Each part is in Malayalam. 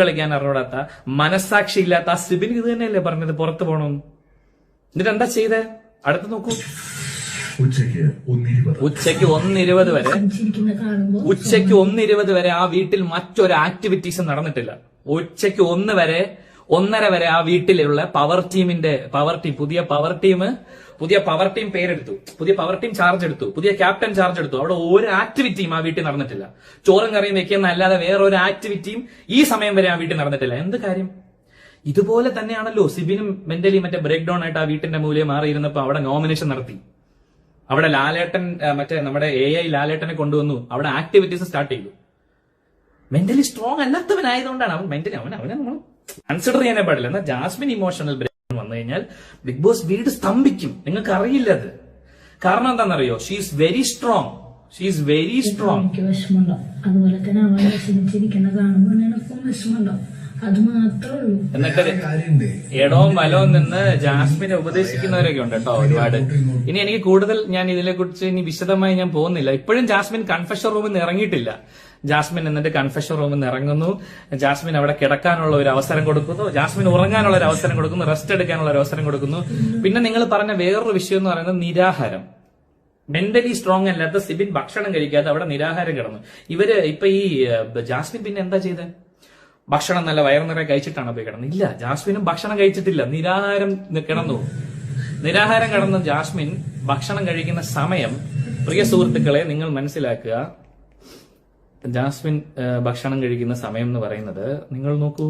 കളിക്കാൻ അറിഞ്ഞൂടാത്ത മനസ്സാക്ഷി ഇല്ലാത്ത ആ സിബിൻ ഇത് തന്നെയല്ലേ പറഞ്ഞത് പുറത്തു പോകണം. എന്നിട്ട് എന്താ ചെയ്തേ? അടുത്ത് നോക്കൂ. ഉച്ചയ്ക്ക് 1:20 വരെ ഉച്ചയ്ക്ക് 1:20 വരെ ആ വീട്ടിൽ മറ്റൊരു ആക്ടിവിറ്റീസും നടന്നിട്ടില്ല. ഉച്ചയ്ക്ക് 1:30 വരെ ആ വീട്ടിലുള്ള പുതിയ പവർ ടീം പേരെടുത്തു, പുതിയ പവർ ടീം ചാർജ് എടുത്തു, പുതിയ ക്യാപ്റ്റൻ ചാർജ് എടുത്തു. അവിടെ ഒരു ആക്ടിവിറ്റിയും ആ വീട്ടിൽ നടന്നിട്ടില്ല. ചോറും കറിയും വെക്കുന്നല്ലാതെ വേറൊരു ആക്ടിവിറ്റിയും ഈ സമയം വരെ ആ വീട്ടിൽ നടന്നിട്ടില്ല. എന്ത് കാര്യം? ഇതുപോലെ തന്നെയാണല്ലോ സിബിനും മെന്റലി ബ്രേക്ക് ഡൗൺ ആയിട്ട് ആ വീട്ടിന്റെ മൂലം മാറിയിരുന്നപ്പോ അവിടെ നോമിനേഷൻ നടത്തി. അവിടെ ലാലേട്ടൻ നമ്മുടെ AI ലാലേട്ടനെ കൊണ്ടുവന്നു. അവിടെ ആക്ടിവിറ്റീസ് സ്റ്റാർട്ട് ചെയ്തു. മെന്റലി സ്ട്രോങ് അല്ലാത്തവനായതുകൊണ്ടാണ് അവൻ മെന്റലി അവനെ നമ്മൾ കൺസിഡർ ചെയ്യാനേ പാടില്ല. എന്നാൽ ജാസ്മിൻ ഇമോഷണൽ ബ്രേക്ക് വന്നു കഴിഞ്ഞാൽ ബിഗ് ബോസ് വീട് സ്തംഭിക്കും. നിങ്ങൾക്ക് അറിയില്ല അത്. കാരണം എന്താണെന്നറിയോ? She is very strong. അതുപോലെ തന്നെ അവൻ വിഷമിച്ചിരിക്കുന്ന കാണുമ്പോൾ അത് മാത്രമേ ഉള്ളൂ. എന്നിട്ട് എടവും വലവും നിന്ന് ജാസ്മിനെ ഉപദേശിക്കുന്നവരൊക്കെ ഉണ്ട് കേട്ടോ, ഒരുപാട്. ഇനി എനിക്ക് കൂടുതൽ ഞാൻ ഇതിനെ കുറിച്ച് ഇനി വിശദമായി ഞാൻ പോകുന്നില്ല. ഇപ്പോഴും ജാസ്മിൻ കൺഫെഷൻ റൂമിൽ നിന്ന് ഇറങ്ങിയിട്ടില്ല. ജാസ്മിൻ എന്നിട്ട് കൺഫെഷൻ റൂമിൽ നിന്ന് ഇറങ്ങുന്നു. ജാസ്മിൻ അവിടെ കിടക്കാനുള്ള ഒരു അവസരം കൊടുക്കുന്നു, ജാസ്മിൻ ഉറങ്ങാനുള്ള ഒരു അവസരം കൊടുക്കുന്നു, റെസ്റ്റ് എടുക്കാനുള്ള ഒരു അവസരം കൊടുക്കുന്നു. പിന്നെ നിങ്ങൾ പറഞ്ഞ വേറൊരു വിഷയം എന്ന് പറയുന്നത് നിരാഹാരം. മെന്റലി സ്ട്രോങ് അല്ലാത്ത സിബിൻ ഭക്ഷണം കഴിക്കാതെ അവിടെ നിരാഹാരം കിടന്നു. ഇപ്പൊ ഈ ജാസ്മിൻ പിന്നെ എന്താ ചെയ്തത്? ഭക്ഷണം നല്ല വയറു നിറയെ കഴിച്ചിട്ടാണ് പോയി കിടന്നത്? ഇല്ല, ജാസ്മിനും ഭക്ഷണം കഴിച്ചിട്ടില്ല, നിരാഹാരം കിടന്നു ജാസ്മിൻ ഭക്ഷണം കഴിക്കുന്ന സമയം, പ്രിയ സുഹൃത്തുക്കളെ നിങ്ങൾ മനസ്സിലാക്കുക. ജാസ്മിൻ ഭക്ഷണം കഴിക്കുന്ന സമയം എന്ന് പറയുന്നത്, നിങ്ങൾ നോക്കൂ,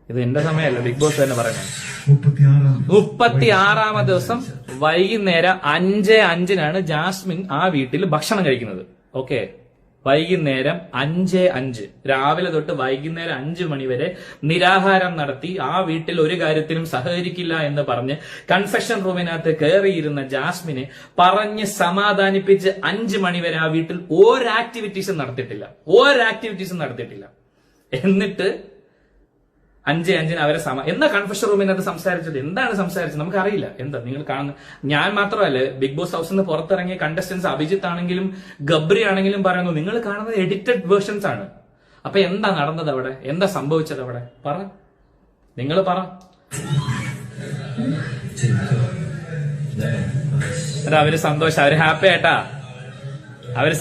ഇത് എന്റെ സമയമല്ല, ബിഗ് ബോസ് തന്നെ പറയുന്നത്. 36ാമത്തെ ദിവസം വൈകുന്നേരം 5:05 ജാസ്മിൻ ആ വീട്ടിൽ ഭക്ഷണം കഴിക്കുന്നത്. ഓക്കെ, വൈകുന്നേരം 5:05, രാവിലെ തൊട്ട് വൈകുന്നേരം 5 മണി വരെ നിരാഹാരം നടത്തി ആ വീട്ടിൽ ഒരു കാര്യത്തിലും സഹകരിക്കില്ല എന്ന് പറഞ്ഞ് കൺഫെഷൻ റൂമിനകത്ത് കയറിയിരുന്ന ജാസ്മിനെ പറഞ്ഞ് സമാധാനിപ്പിച്ച് 5 മണി വരെ ആ വീട്ടിൽ ഒരു ആക്ടിവിറ്റീസും നടത്തിയിട്ടില്ല. എന്നിട്ട് 5:05 അവരെ എന്താ കൺഫെഷൻ റൂമിനകത്ത് സംസാരിച്ചത്? എന്താണ് സംസാരിച്ചത്? നമുക്കറിയില്ല. എന്താ നിങ്ങൾ കാണുന്ന, ഞാൻ മാത്രമല്ല, ബിഗ് ബോസ് ഹൗസിൽ നിന്ന് പുറത്തിറങ്ങിയ കണ്ടസ്റ്റൻസ് അഭിജിത്ത് ആണെങ്കിലും ഗബ്രി ആണെങ്കിലും പറയുന്നു നിങ്ങൾ കാണുന്നത് എഡിറ്റഡ് വേർഷൻസ് ആണ്. അപ്പൊ എന്താ നടന്നത് അവിടെ? എന്താ സംഭവിച്ചത് അവിടെ? നിങ്ങൾ പറ. അവര് സന്തോഷം, അവര് ഹാപ്പി ആയിട്ടാ, അവര്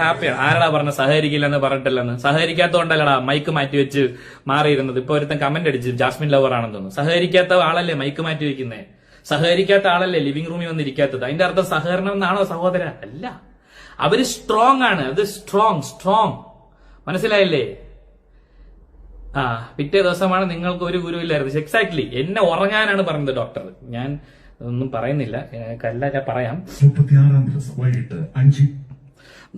ഹാപ്പിയാണ്. ആരടാ പറഞ്ഞ സഹകരിക്കില്ലെന്ന് പറഞ്ഞിട്ടില്ലെന്ന്? സഹകരിക്കാത്തതുകൊണ്ടല്ലടാ മൈക്ക് മാറ്റി വെച്ച് മാറിയിരുന്നത്. ഇപ്പൊ ഒരുത്തൻ കമന്റ് അടിച്ച് ജാസ്മിൻ ലവർ ആണെന്ന് തോന്നുന്നു. സഹകരിക്കാത്ത ആളല്ലേ മൈക്ക് മാറ്റി വെക്കുന്നേ? സഹകരിക്കാത്ത ആളല്ലേ ലിവിംഗ് റൂമിൽ വന്നിരിക്കാത്തത്? അതിന്റെ അർത്ഥം സഹകരണം എന്നാണോ സഹോദര? അല്ല, അവര് സ്ട്രോങ് ആണ്. അത് സ്ട്രോങ് മനസ്സിലായില്ലേ? പിറ്റേ ദിവസമാണ് നിങ്ങൾക്ക് ഒരു ഗുരുവില്ലായിരുന്നു. എക്സാക്ട്ലി എന്നെ ഉറങ്ങാനാണ് പറഞ്ഞത് ഡോക്ടർ. ഞാൻ ഒന്നും പറയുന്നില്ല, ഞാൻ പറയാം.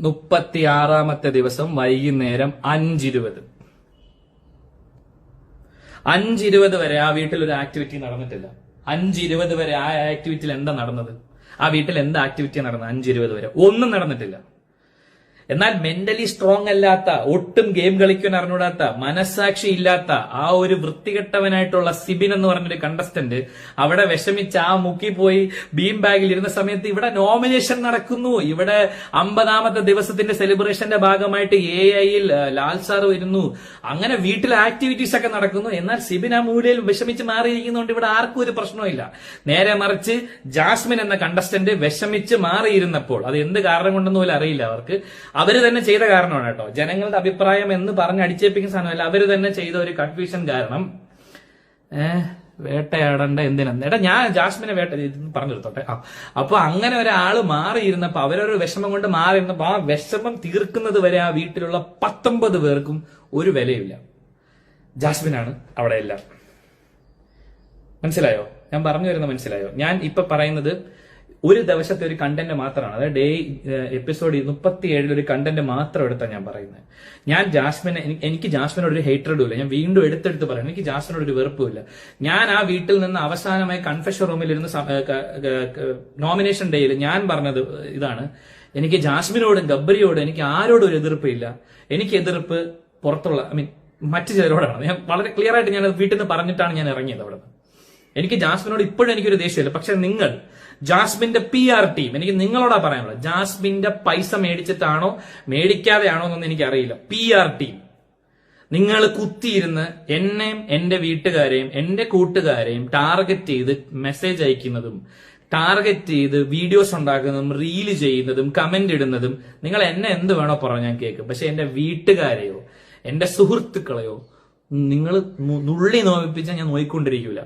36ാമത്തെ ദിവസം വൈകുന്നേരം 5:20 വരെ ആ വീട്ടിൽ ഒരു ആക്ടിവിറ്റി നടന്നിട്ടില്ല. 5:20 വരെ ആ ആക്ടിവിറ്റിയിൽ എന്താ നടന്നത്? ആ വീട്ടിൽ എന്താ ആക്ടിവിറ്റി നടന്നത്? 5:20 വരെ ഒന്നും നടന്നിട്ടില്ല. എന്നാൽ മെന്റലി സ്ട്രോങ് അല്ലാത്ത, ഒട്ടും ഗെയിം കളിക്കാൻ അറിഞ്ഞൂടാത്ത, മനസ്സാക്ഷി ഇല്ലാത്ത ആ ഒരു വൃത്തികെട്ടവനായിട്ടുള്ള സിബിൻ എന്ന് പറഞ്ഞൊരു കണ്ടസ്റ്റന്റ് അവിടെ വിഷമിച്ച് ആ മുക്കി പോയി ബീം ബാഗിൽ ഇരുന്ന സമയത്ത് ഇവിടെ നോമിനേഷൻ നടക്കുന്നു. ഇവിടെ 50ാമത്തെ ദിവസത്തിന്റെ സെലിബ്രേഷന്റെ ഭാഗമായിട്ട് AIയിൽ ലാൽ സാർ വരുന്നു. അങ്ങനെ വീട്ടിലെ ആക്ടിവിറ്റീസ് ഒക്കെ നടക്കുന്നു. എന്നാൽ സിബിൻ ആ മൂലയിൽ വിഷമിച്ച് മാറിയിരിക്കുന്നതുകൊണ്ട് ഇവിടെ ആർക്കും ഒരു പ്രശ്നമില്ല. നേരെ മറിച്ച് ജാസ്മിൻ എന്ന കണ്ടസ്റ്റന്റ് വിഷമിച്ച് മാറിയിരുന്നപ്പോൾ, അത് എന്ത് കാരണം കൊണ്ടെന്ന് പോലും അറിയില്ല അവർക്ക്, അവര് തന്നെ ചെയ്ത കാരണമാണ് കേട്ടോ. ജനങ്ങളുടെ അഭിപ്രായം എന്ന് പറഞ്ഞ് അടിച്ചേപ്പിക്കുന്ന സാധനമല്ല, അവര് തന്നെ ചെയ്ത ഒരു കൺഫ്യൂഷൻ കാരണം. വേട്ടയാടേണ്ട എന്തിനാ? ഞാൻ ജാസ്മിനെ പറഞ്ഞെടുത്തോട്ടെ. അപ്പൊ അങ്ങനെ ഒരാള് മാറിയിരുന്നപ്പോ, അവരൊരു വിഷമം കൊണ്ട് മാറിയിരുന്നപ്പോ ആ വിഷമം തീർക്കുന്നത് വരെ ആ വീട്ടിലുള്ള 19 പേർക്കും ഒരു വിലയില്ല. ജാസ്മിനാണ് അവിടെ എല്ലാം. മനസ്സിലായോ? ഞാൻ പറഞ്ഞു വരുന്നത് മനസ്സിലായോ? ഞാൻ ഇപ്പൊ പറയുന്നത് ഒരു ദിവസത്തെ ഒരു കണ്ടന്റ് മാത്രമാണ്. അതായത് എപ്പിസോഡ് 37 ഒരു കണ്ടന്റ് മാത്രം എടുത്താൽ ഞാൻ പറയുന്നത്. ഞാൻ എനിക്ക് ജാസ്മിനോട് ഒരു ഹേറ്റഡും ഇല്ല. ഞാൻ വീണ്ടും എടുത്തെടുത്ത് പറയാം, എനിക്ക് ജാസ്മിനോട് ഒരു വെറുപ്പുമില്ല. ഞാൻ ആ വീട്ടിൽ നിന്ന് അവസാനമായി കൺഫെഷൻ റൂമിലിരുന്ന് നോമിനേഷൻ ഡേയിൽ ഞാൻ പറഞ്ഞത് ഇതാണ്: എനിക്ക് ജാസ്മിനോടും ഗബ്രിയോടും എനിക്ക് ആരോടും ഒരു എതിർപ്പില്ല. എനിക്ക് എതിർപ്പ് പുറത്തുള്ള മറ്റു ചിലരോടാണ്. ഞാൻ വളരെ ക്ലിയർ ആയിട്ട് ഞാൻ വീട്ടിൽ നിന്ന് പറഞ്ഞിട്ടാണ് ഞാൻ ഇറങ്ങിയത് അവിടെ. എനിക്ക് ജാസ്മിനോട് ഇപ്പോഴും എനിക്കൊരു ദേഷ്യമില്ല. പക്ഷെ നിങ്ങൾ ജാസ്മിന്റെ PR ടീം, എനിക്ക് നിങ്ങളോടാ പറയാനുള്ളത്, ജാസ്മിന്റെ പൈസ മേടിച്ചിട്ടാണോ മേടിക്കാതെയാണോ എന്നൊന്നും എനിക്കറിയില്ല. PR ടീം, നിങ്ങൾ കുത്തിയിരുന്ന് എന്നെയും എന്റെ വീട്ടുകാരെയും എന്റെ കൂട്ടുകാരെയും ടാർഗറ്റ് ചെയ്ത് മെസ്സേജ് അയക്കുന്നതും ടാർഗറ്റ് ചെയ്ത് വീഡിയോസ് ഉണ്ടാക്കുന്നതും റീല് ചെയ്യുന്നതും കമന്റ് ഇടുന്നതും നിങ്ങൾ എന്നെ എന്ത് വേണോ പറഞ്ഞാൽ ഞാൻ കേൾക്കും. പക്ഷെ എന്റെ വീട്ടുകാരെയോ എന്റെ സുഹൃത്തുക്കളെയോ നിങ്ങൾ നുള്ളി നോവിപ്പിച്ചാൽ ഞാൻ നോയിക്കൊണ്ടിരിക്കൂല.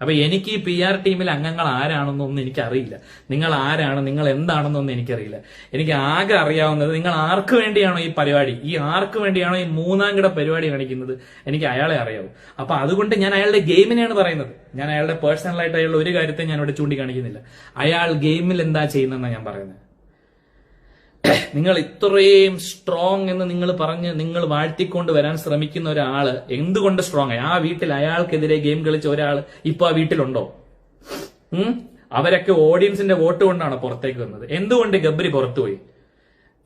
അപ്പൊ എനിക്ക് ഈ PR ടീമിൽ അംഗങ്ങൾ ആരാണെന്നൊന്നും എനിക്കറിയില്ല. നിങ്ങൾ ആരാണ്, നിങ്ങൾ എന്താണെന്നൊന്നും എനിക്കറിയില്ല. എനിക്ക് ആകെ അറിയാവുന്നത് നിങ്ങൾ ആർക്ക് വേണ്ടിയാണോ ഈ പരിപാടി, ഈ ആർക്ക് വേണ്ടിയാണോ ഈ മൂന്നാംകിട പരിപാടി കാണിക്കുന്നത്, എനിക്ക് അയാളെ അറിയാവൂ. അപ്പൊ അതുകൊണ്ട് ഞാൻ അയാളുടെ ഗെയിമിനെയാണ് പറയുന്നത്. ഞാൻ അയാളുടെ പേഴ്സണലായിട്ട് അയാളുടെ ഒരു കാര്യത്തെ ഞാൻ ഇവിടെ ചൂണ്ടിക്കാണിക്കുന്നില്ല. അയാൾ ഗെയിമിൽ എന്താ ചെയ്യുന്നതെന്നാണ് ഞാൻ പറയുന്നത്. നിങ്ങൾ ഇത്രയും സ്ട്രോങ് എന്ന് നിങ്ങൾ പറഞ്ഞ് നിങ്ങൾ വാഴ്ത്തിക്കൊണ്ട് വരാൻ ശ്രമിക്കുന്ന ഒരാള് എന്തുകൊണ്ട് സ്ട്രോങ് ആയി? ആ വീട്ടിൽ അയാൾക്കെതിരെ ഗെയിം കളിച്ച ഒരാൾ ഇപ്പൊ ആ വീട്ടിലുണ്ടോ? അവരൊക്കെ ഓഡിയൻസിന്റെ വോട്ട് കൊണ്ടാണ് പുറത്തേക്ക് വന്നത്. എന്തുകൊണ്ട് ഗബ്രി പുറത്തുപോയി?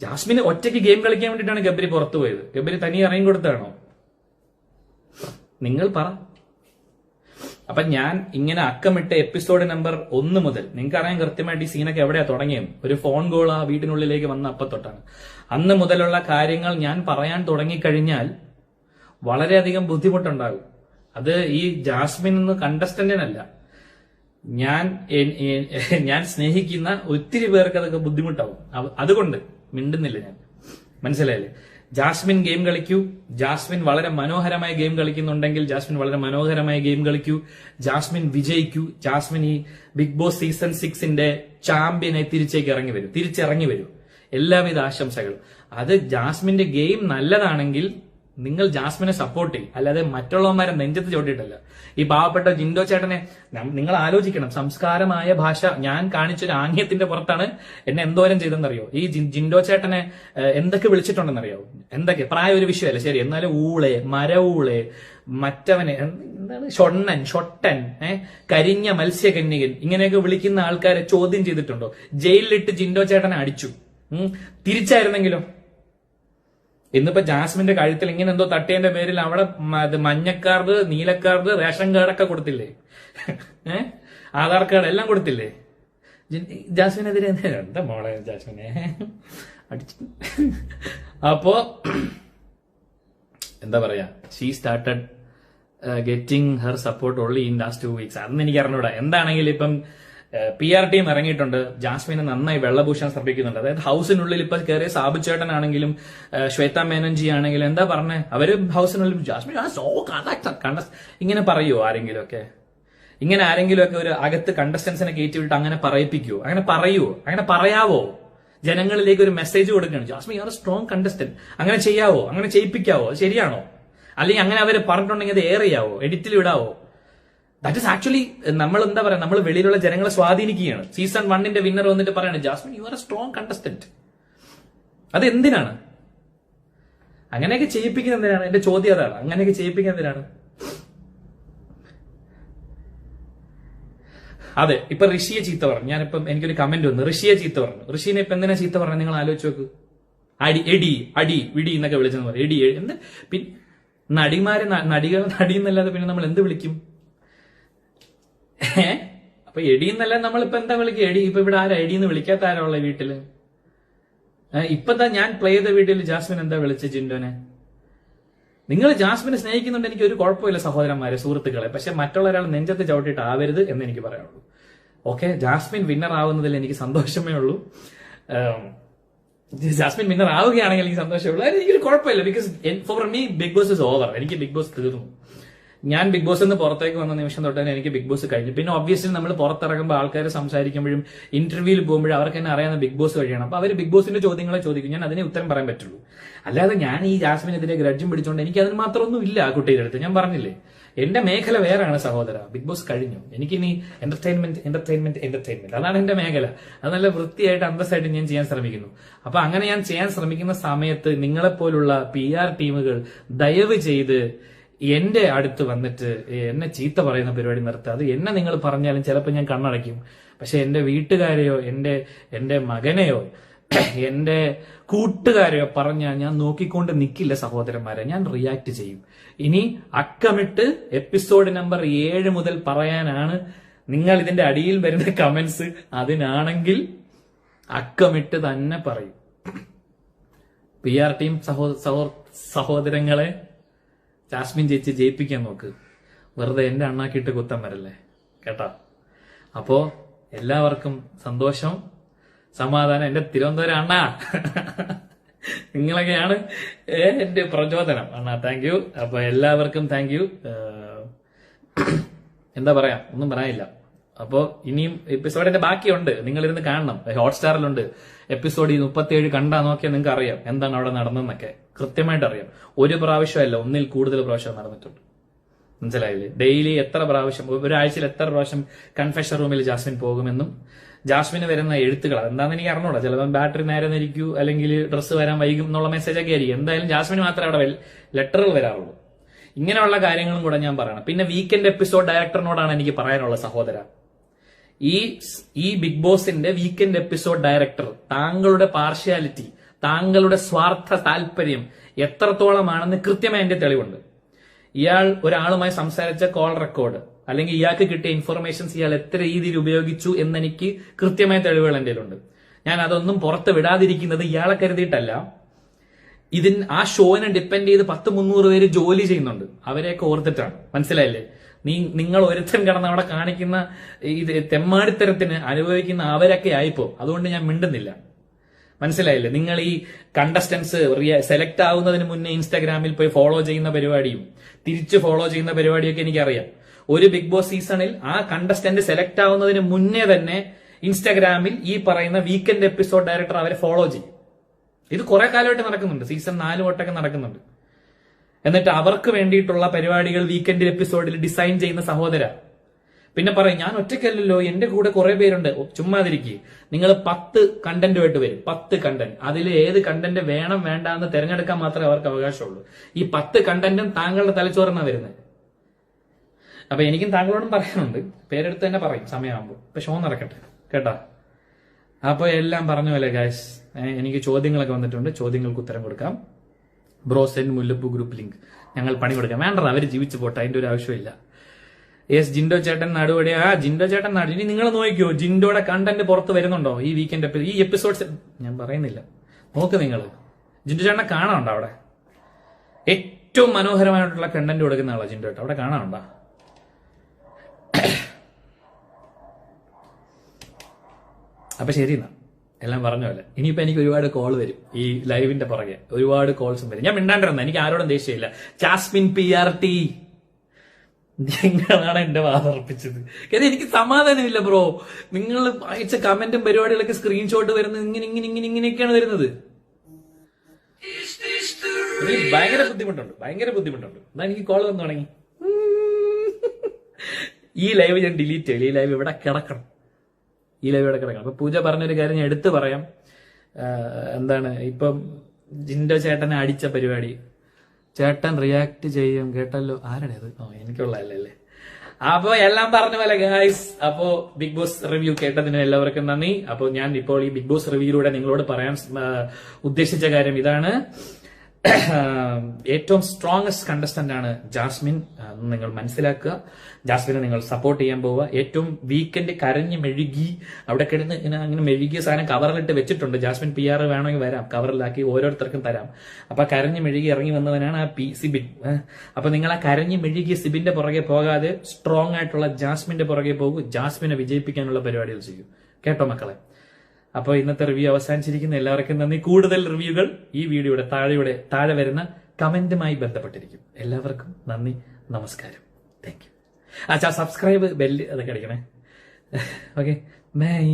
ജാസ്മിന് ഒറ്റയ്ക്ക് ഗെയിം കളിക്കാൻ വേണ്ടിയിട്ടാണ് ഗബ്രി പുറത്തു പോയത്. ഗബ്രി തനിയെ ഇറങ്ങി കൊടുത്താണോ? നിങ്ങൾ പറ. അപ്പൊ ഞാൻ ഇങ്ങനെ അക്കമിട്ട് എപ്പിസോഡ് നമ്പർ 1 മുതൽ നിങ്ങൾക്ക് അറിയാൻ കൃത്യമായിട്ട് ഈ സീനൊക്കെ എവിടെയാ തുടങ്ങിയത്. ഒരു ഫോൺ കോൾ ആ വീട്ടിനുള്ളിലേക്ക് വന്ന അപ്പത്തൊട്ടാണ്. അന്ന് മുതലുള്ള കാര്യങ്ങൾ ഞാൻ പറയാൻ തുടങ്ങിക്കഴിഞ്ഞാൽ വളരെയധികം ബുദ്ധിമുട്ടുണ്ടാകും. അത് ഈ ജാസ്മിൻ എന്ന കണ്ടസ്റ്റന്റിനല്ല, ഞാൻ സ്നേഹിക്കുന്ന ഒത്തിരി പേർക്ക് അതൊക്കെ ബുദ്ധിമുട്ടാവും. അതുകൊണ്ട് മിണ്ടുന്നില്ല ഞാൻ. മനസ്സിലായില്ലേ? Jasmine game കളിക്കൂ. ജാസ്മിൻ വളരെ മനോഹരമായ ഗെയിം കളിക്കുന്നുണ്ടെങ്കിൽ ജാസ്മിൻ വളരെ മനോഹരമായ ഗെയിം കളിക്കൂ. ജാസ്മിൻ വിജയിക്കൂ. ജാസ്മിൻ ഈ ബിഗ് ബോസ് സീസൺ 6ന്റെ ചാമ്പ്യനെ തിരിച്ചിറങ്ങി വരൂ. എല്ലാവിധ ആശംസകളും. അത് ജാസ്മിന്റെ ഗെയിം നല്ലതാണെങ്കിൽ നിങ്ങൾ ജാസ്മിനെ സപ്പോർട്ട് ചെയ്യും, അല്ലാതെ മറ്റുള്ളവന്മാരെ നെഞ്ചത്ത് ചോട്ടിയിട്ടല്ല. ഈ പാവപ്പെട്ട ജിൻഡോ ചേട്ടനെ നിങ്ങൾ ആലോചിക്കണം. സംസ്കാരമായ ഭാഷ ഞാൻ കാണിച്ചൊരു ആംഗ്യത്തിന്റെ പുറത്താണ് എന്നെ എന്തോരം ചെയ്തെന്നറിയോ? ഈ ജിൻഡോ ചേട്ടനെ എന്തൊക്കെ വിളിച്ചിട്ടുണ്ടെന്നറിയോ? എന്തൊക്കെ പ്രായം ഒരു വിഷയമല്ല, ശരി, എന്നാലും ഊളെ, മരഊളെ, മറ്റവനെ എന്താണ്, ഷൊട്ടൻ, കരിഞ്ഞ മത്സ്യകന്യകൻ, ഇങ്ങനെയൊക്കെ വിളിക്കുന്ന ആൾക്കാരെ ചോദ്യം ചെയ്തിട്ടുണ്ടോ? ജയിലിലിട്ട് ജിൻഡോ ചേട്ടനെ അടിച്ചു. തിരിച്ചായിരുന്നെങ്കിലോ? ഇന്നിപ്പോ ജാസ്മിന്റെ കഴുത്തിൽ ഇങ്ങനെ എന്തോ തട്ടിയതിന്റെ പേരിൽ അവിടെ മഞ്ഞക്കാർഡ്, നീലക്കാർഡ്, റേഷൻ കാർഡൊക്കെ കൊടുത്തില്ലേ? ആധാർ കാർഡ് എല്ലാം കൊടുത്തില്ലേ? ജാസ്മിനെതിരെ എന്താ മോളെ ജാസ്മിനെ അടിച്ചു. അപ്പോ എന്താ പറയാ, she started getting her support only in last 2 weeks. അതൊന്നും എനിക്ക് അറിഞ്ഞൂടാ. എന്താണെങ്കിലും ഇപ്പം PR ടീം ഇറങ്ങിയിട്ടുണ്ട്. ജാസ്മിനെ നന്നായി വെള്ളപൂശാൻ ശ്രമിക്കുന്നുണ്ട്. അതായത് ഹൗസിനുള്ളിൽ ഇപ്പൊ കയറിയ സാബു ചേട്ടനാണെങ്കിലും ശ്വേത മേനൻജി ആണെങ്കിലും എന്താ പറഞ്ഞേ, അവര് ഹൗസിനുള്ളിൽ ജാസ്മിൻ ഇങ്ങനെ പറയുമോ? ആരെങ്കിലും ഒക്കെ ഒരു അകത്ത് കണ്ടസ്റ്റൻസിനെ കയറ്റിവിട്ട് അങ്ങനെ പറയിപ്പിക്കുവോ? അങ്ങനെ പറയാവോ? ജനങ്ങളിലേക്ക് ഒരു മെസ്സേജ് കൊടുക്കുകയാണ്, Jasmin you are a strong contestant. അങ്ങനെ ചെയ്യാവോ? അങ്ങനെ ചെയ്യിപ്പിക്കാവോ? ശരിയാണോ? അല്ലെങ്കിൽ അങ്ങനെ അവര് പറഞ്ഞിട്ടുണ്ടെങ്കിൽ അത് ഏറിയാവോ? എഡിറ്റിൽ വിടാവോ? ദാറ്റ് ഇസ് ആക്ച്വലി നമ്മൾ എന്താ പറയാ, നമ്മൾ വെളിയിലുള്ള ജനങ്ങളെ സ്വാധീനിക്കുകയാണ്. സീസൺ 1ന്റെ വിന്നർ വന്നിട്ട് പറയാണ്, Jasmin you are a strong contestant. അത് എന്തിനാണ് അങ്ങനെയൊക്കെ ചെയ്യിപ്പിക്കുന്നത്? എന്തിനാണ്? എന്റെ ചോദ്യം അതാണ്. അങ്ങനെയൊക്കെ ചെയ്യിപ്പിക്കുന്നത് എന്തിനാണ്? അതെ, ഇപ്പൊ ഋഷിയെ ചീത്ത പറഞ്ഞു. ഞാനിപ്പം എനിക്കൊരു കമന്റ് വന്നു, ഋഷിയെ ചീത്ത പറഞ്ഞു. ഋഷിനെ ഇപ്പൊ എന്തിനാ ചീത്ത പറഞ്ഞു? നിങ്ങൾ ആലോചിച്ച് നോക്ക്. അടി വിടി എന്നൊക്കെ വിളിച്ചെന്ന് പറയും. എടി എന്ത് പിന്നെ നടിമാരെ നടി എന്നല്ലാതെ പിന്നെ നമ്മൾ എന്ത് വിളിക്കും? അപ്പൊ എടിന്നല്ല നമ്മളിപ്പോ എന്താ വിളിക്കുക? എടി ഇപ്പൊ ഇവിടെ ആരാ എടിന്ന് വിളിക്കാത്ത ആരാ ഉള്ള വീട്ടില്? ഇപ്പതാ ഞാൻ പ്ലേ ചെയ്ത വീട്ടിൽ ജാസ്മിൻ എന്താ വിളിച്ച ജിൻഡോനെ? നിങ്ങൾ ജാസ്മിനെ സ്നേഹിക്കുന്നുണ്ട്, എനിക്ക് ഒരു കുഴപ്പമില്ല സഹോദരന്മാരെ, സുഹൃത്തുക്കളെ. പക്ഷെ മറ്റുള്ള ഒരാൾ നെഞ്ചത്ത് ചവിട്ടിയിട്ട് ആവരുത് എന്ന് എനിക്ക് പറയാനുള്ളൂ. ഓക്കെ, ജാസ്മിൻ വിന്നർ ആവുന്നതിൽ എനിക്ക് സന്തോഷമേ ഉള്ളൂ. ജാസ്മിൻ വിന്നർ ആവുകയാണെങ്കിൽ എനിക്ക് സന്തോഷമേ ഉള്ളൂ. എനിക്കൊരു കുഴപ്പമില്ല. Because for me Bigg Boss is over. എനിക്ക് ബിഗ് ബോസ് തീർന്നു. ഞാൻ ബിഗ് ബോസ് നിന്ന് പുറത്തേക്ക് വന്ന നിമിഷം തൊട്ട് തന്നെ എനിക്ക് ബിഗ് ബോസ് കഴിഞ്ഞു. പിന്നെ ഒബ്വിയസ്ലി നമ്മൾ പുറത്തിറങ്ങുമ്പോൾ ആൾക്കാർ സംസാരിക്കുമ്പോഴും ഇന്റർവ്യൂവിൽ പോകുമ്പോഴും അവർക്ക് തന്നെ അറിയാവുന്ന ബിഗ് ബോസ് വഴിയാണ്. അപ്പൊ അവർ ബിഗ് ബോസിന്റെ ചോദ്യങ്ങളെ ചോദിക്കും, ഞാൻ അതിനെ ഉത്തരം പറയാൻ പറ്റുള്ളൂ. അല്ലാതെ ഞാൻ ഈ ജാസ്മിനെതിരെ ഗ്രഡ്ജും പിടിച്ചുകൊണ്ട് എനിക്ക് അതിന് മാത്രമൊന്നും ഇല്ല. ആ കുട്ടിയുടെ അടുത്ത് ഞാൻ പറഞ്ഞില്ലേ, എന്റെ മേഖല വേറെയാണ് സഹോദര. ബിഗ് ബോസ് കഴിഞ്ഞു. എനിക്കിനി എന്റർടൈൻമെന്റ് അതാണ് എന്റെ മേഖല. അത് നല്ല വൃത്തിയായിട്ട് അന്തസ്സായിട്ട് ഞാൻ ചെയ്യാൻ ശ്രമിക്കുന്നു. അപ്പൊ അങ്ങനെ ഞാൻ ചെയ്യാൻ ശ്രമിക്കുന്ന സമയത്ത് നിങ്ങളെപ്പോലുള്ള PR ടീമുകൾ ദയവ് ചെയ്ത് എന്റെ അടുത്ത് വന്നിട്ട് എന്നെ ചീത്ത പറയുന്ന പരിപാടി നിർത്തുക. അത് എന്നെ നിങ്ങൾ പറഞ്ഞാലും ചിലപ്പോൾ ഞാൻ കണ്ണടയ്ക്കും. പക്ഷെ എന്റെ വീട്ടുകാരെയോ എന്റെ മകനെയോ എന്റെ കൂട്ടുകാരെയോ പറഞ്ഞാൽ ഞാൻ നോക്കിക്കൊണ്ട് നിൽക്കില്ല സഹോദരന്മാരെ, ഞാൻ റിയാക്ട് ചെയ്യും. ഇനി അക്കമിട്ട് എപ്പിസോഡ് നമ്പർ 7 മുതൽ പറയാനാണ് നിങ്ങൾ ഇതിന്റെ അടിയിൽ വരുന്ന കമന്റ്സ്. അതിനാണെങ്കിൽ അക്കമിട്ട് തന്നെ പറയും. PR ടീം സഹോദരങ്ങളെ, ജാസ്മിൻ ചേച്ചി ജയിപ്പിക്കാൻ നോക്ക്. വെറുതെ എന്റെ അണ്ണാക്കിട്ട് കുത്തം വരല്ലേ കേട്ടാ. അപ്പോ എല്ലാവർക്കും സന്തോഷം, സമാധാനം. എന്റെ തിരുവനന്തപുരം അണ്ണാ, നിങ്ങളൊക്കെയാണ് എന്റെ പ്രചോദനം അണ്ണാ. Thank you. അപ്പൊ എല്ലാവർക്കും താങ്ക് യു. എന്താ പറയാ, ഒന്നും പറയാനില്ല. അപ്പോ ഇനിയും എപ്പിസോഡിന്റെ ബാക്കിയുണ്ട്, നിങ്ങൾ ഇരുന്ന് കാണണം. ഹോട്ട്സ്റ്റാറിലുണ്ട് എപ്പിസോഡ്. 37 കണ്ടാ നോക്കിയാൽ നിങ്ങൾക്ക് അറിയാം എന്താണ് അവിടെ നടന്നതെന്നൊക്കെ കൃത്യമായിട്ട് അറിയാം. ഒരു പ്രാവശ്യമല്ല, ഒന്നിൽ കൂടുതൽ പ്രാവശ്യം നടന്നിട്ടുണ്ട്. മനസ്സിലായില്ലേ? ഡെയിലി എത്ര പ്രാവശ്യം, ഒരാഴ്ചയിൽ എത്ര പ്രാവശ്യം കൺഫെഷൻ റൂമിൽ ജാസ്മിൻ പോകുമെന്നും ജാസ്മിന് വരുന്ന എഴുത്തുകൾ എന്താണെന്ന് എനിക്ക് അറിഞ്ഞൂടാ. ചിലപ്പോൾ ബാറ്ററി നേരെ നിരിക്കൂ, അല്ലെങ്കിൽ ഡ്രസ്സ് വരാൻ വൈകും എന്നുള്ള മെസ്സേജ് ഒക്കെ ആയിരിക്കും. എന്തായാലും ജാസ്മിന് മാത്രമേ അവിടെ ലെറ്ററുകൾ വരാറുള്ളൂ. ഇങ്ങനെയുള്ള കാര്യങ്ങളും കൂടെ ഞാൻ പറയണം. പിന്നെ വീക്കെൻഡ് എപ്പിസോഡ് ഡയറക്ടറിനോടാണ് എനിക്ക് പറയാനുള്ള സഹോദര, ഈ ബിഗ് ബോസിന്റെ വീക്കെൻഡ് എപ്പിസോഡ് ഡയറക്ടർ താങ്കളുടെ പാർഷ്യാലിറ്റി, താങ്കളുടെ സ്വാർത്ഥ താല്പര്യം എത്രത്തോളമാണെന്ന് കൃത്യമായി എന്റെ തെളിവുണ്ട്. ഇയാൾ ഒരാളുമായി സംസാരിച്ച കോൾ റെക്കോർഡ് അല്ലെങ്കിൽ ഇയാൾക്ക് കിട്ടിയ ഇൻഫർമേഷൻസ് ഇയാൾ എത്ര രീതിയിൽ ഉപയോഗിച്ചു എന്നെനിക്ക് കൃത്യമായ തെളിവുകൾ എന്റെ ഉണ്ട്. ഞാൻ അതൊന്നും പുറത്ത് വിടാതിരിക്കുന്നത് ഇയാളെ കരുതിയിട്ടല്ല. ആ ഷോനെ ഡിപ്പെൻഡ് ചെയ്ത് 100-300 പേര് ജോലി ചെയ്യുന്നുണ്ട്. അവരെയൊക്കെ ഓർത്തിട്ടാണ്. മനസ്സിലായില്ലേ? നിങ്ങൾ ഒരുത്തൻ കിടന്ന് അവിടെ കാണിക്കുന്ന ഇത് തെമ്മാടിത്തരത്തിന് അനുഭവിക്കുന്ന അവരൊക്കെ ആയിപ്പോ. അതുകൊണ്ട് ഞാൻ മിണ്ടുന്നില്ല. മനസ്സിലായില്ലേ? നിങ്ങൾ ഈ കണ്ടസ്റ്റൻസ് സെലക്ട് ആവുന്നതിന് മുന്നേ ഇൻസ്റ്റാഗ്രാമിൽ പോയി ഫോളോ ചെയ്യുന്ന പരിപാടിയും തിരിച്ച് ഫോളോ ചെയ്യുന്ന പരിപാടിയൊക്കെ എനിക്കറിയാം. ഒരു ബിഗ് ബോസ് സീസണിൽ ആ കണ്ടസ്റ്റന്റ് സെലക്ട് ആവുന്നതിന് മുന്നേ തന്നെ ഇൻസ്റ്റാഗ്രാമിൽ ഈ പറയുന്ന വീക്കെൻഡ് എപ്പിസോഡ് ഡയറക്ടർ അവരെ ഫോളോ ചെയ്യും. ഇത് കുറെ കാലമായിട്ട് നടക്കുന്നുണ്ട്. സീസൺ 4 തൊട്ടൊക്കെ നടക്കുന്നുണ്ട്. എന്നിട്ട് അവർക്ക് വേണ്ടിയിട്ടുള്ള പരിപാടികൾ വീക്കെൻഡ് എപ്പിസോഡിൽ ഡിസൈൻ ചെയ്യുന്ന സഹോദര. പിന്നെ പറയും ഞാൻ ഒറ്റയ്ക്കല്ലല്ലോ, എന്റെ കൂടെ കുറെ പേരുണ്ട്. ചുമ്മാതിരിക്കുക. നിങ്ങൾ 10 കണ്ടന്റുമായിട്ട് വരും. 10 കണ്ടന്റ്. അതിൽ ഏത് കണ്ടന്റ് വേണം വേണ്ട എന്ന് തിരഞ്ഞെടുക്കാൻ മാത്രമേ അവർക്ക് അവകാശമുള്ളൂ. ഈ 10 കണ്ടന്റും താങ്കളുടെ തലച്ചോറിനാണ് വരുന്നത്. അപ്പൊ എനിക്കും താങ്കളോടും പറയാനുണ്ട്. പേരെടുത്ത് തന്നെ പറയും സമയമാകുമ്പോൾ. ഇപ്പൊ ഷോ നടക്കട്ടെ കേട്ടാ. അപ്പൊ എല്ലാം പറഞ്ഞ പോലെ ഗായ്സ്, എനിക്ക് ചോദ്യങ്ങളൊക്കെ വന്നിട്ടുണ്ട്. ചോദ്യങ്ങൾക്ക് ഉത്തരം കൊടുക്കാം. ബ്രോസെൻ മുല്ലപ്പൂ ഗ്രൂപ്പ് ലിങ്ക് ഞങ്ങൾ പണി കൊടുക്കാം. വേണ്ടത്, അവര് ജീവിച്ചു പോട്ടെ, അതിന്റെ ഒരു ആവശ്യമില്ല. ജിൻഡോ ചേട്ടൻ നടുപടി. ജിൻഡോ ചേട്ടൻ നാട്. ഇനി നിങ്ങൾ നോക്കിയോ ജിൻഡോയുടെ കണ്ടന്റ് പുറത്ത് വരുന്നുണ്ടോ ഈ വീക്കെൻഡ് ഈ എപ്പിസോഡ്സ്? ഞാൻ പറയുന്നില്ല, നോക്ക് നിങ്ങൾ. ജിൻഡോ ചേട്ടനെ കാണാനുണ്ടോ അവിടെ? ഏറ്റവും മനോഹരമായിട്ടുള്ള കണ്ടന്റ് കൊടുക്കുന്ന ആളാ ജിൻഡോ ചേട്ടൻ. അവിടെ കാണാനുണ്ടോ? അപ്പൊ ശരി എന്നാ, എല്ലാം പറഞ്ഞ പോലെ. ഇനിയിപ്പോ എനിക്ക് ഒരുപാട് കോൾ വരും ഈ ലൈവിന്റെ പുറകെ, ഒരുപാട് കോൾസും വരും. ഞാൻ മിണ്ടാണ്ടിരുന്ന, എനിക്ക് ആരോടും ദേഷ്യമില്ല. ജാസ്മിൻ PRT നിങ്ങളാണ് എന്റെ വാദർപ്പിച്ചത്. കാരണം എനിക്ക് സമാധാനമില്ല ബ്രോ. നിങ്ങൾ അയച്ച കമന്റും പരിപാടികളൊക്കെ സ്ക്രീൻഷോട്ട് വരുന്നത് ഇങ്ങനെയൊക്കെയാണ് വരുന്നത്. ഭയങ്കര ബുദ്ധിമുട്ടുണ്ട്. എന്നാ എനിക്ക് കോൾ വന്നു തുടങ്ങി. ഈ ലൈവ് ഞാൻ ഡിലീറ്റ് ചെയ്യില്ല. ഈ ലൈവ് ഇവിടെ കിടക്കണം. അപ്പൊ പൂജ പറഞ്ഞൊരു കാര്യം ഞാൻ എടുത്തു പറയാം. എന്താണ് ഇപ്പം ജിൻഡോ ചേട്ടനെ അടിച്ച പരിപാടി, ചേട്ടൻ റിയാക്ട് ചെയ്യും കേട്ടല്ലോ. ആരുടെ അത്? എനിക്കുള്ളതല്ലേ. അപ്പൊ എല്ലാം പറഞ്ഞ പോലെ ഗായ്സ്. അപ്പോ ബിഗ് ബോസ് റിവ്യൂ കേട്ടതിന് എല്ലാവർക്കും നന്ദി. അപ്പൊ ഞാൻ ഇപ്പോൾ ഈ ബിഗ് ബോസ് റിവ്യൂയിലൂടെ നിങ്ങളോട് പറയാൻ ഉദ്ദേശിച്ച കാര്യം ഇതാണ്. ഏറ്റവും സ്ട്രോങ്സ്റ്റ് കണ്ടസ്റ്റന്റ് ആണ് ജാസ്മിൻ. നിങ്ങൾ മനസ്സിലാക്കുക. ജാസ്മിനെ നിങ്ങൾ സപ്പോർട്ട് ചെയ്യാൻ പോവുക. ഏറ്റവും വീക്കെൻഡ് കരഞ്ഞ് മെഴുകി അവിടെ കിടന്ന് അങ്ങനെ മെഴുകിയ സാധനം കവറിലിട്ട് വെച്ചിട്ടുണ്ട്. ജാസ്മിൻ PR വേണമെങ്കിൽ വരാം, കവറിലാക്കി ഓരോരുത്തർക്കും തരാം. അപ്പൊ കരഞ്ഞ് മെഴുകി ഇറങ്ങി വന്നവനാണ് ആ സിബിൻ. അപ്പൊ നിങ്ങൾ ആ കരഞ്ഞ് മെഴുകിയ സിബിന്റെ പുറകെ പോകാതെ സ്ട്രോങ് ആയിട്ടുള്ള ജാസ്മിന്റെ പുറകെ പോകൂ. ജാസ്മിനെ വിജയിപ്പിക്കാനുള്ള പരിപാടികൾ ചെയ്യൂ. കേട്ടോ മക്കളെ? അപ്പോൾ ഇന്നത്തെ റിവ്യൂ അവസാനിച്ചിരിക്കുന്ന. എല്ലാവർക്കും നന്ദി. കൂടുതൽ റിവ്യൂകൾ ഈ വീഡിയോയുടെ താഴെ വരുന്ന കമന്റുമായി ബന്ധപ്പെട്ടിരിക്കും. എല്ലാവർക്കും നന്ദി, നമസ്കാരം. Thank you. സബ്സ്ക്രൈബ് ബെല്ല് അതൊക്കെ അടിക്കണേ. Okay, by.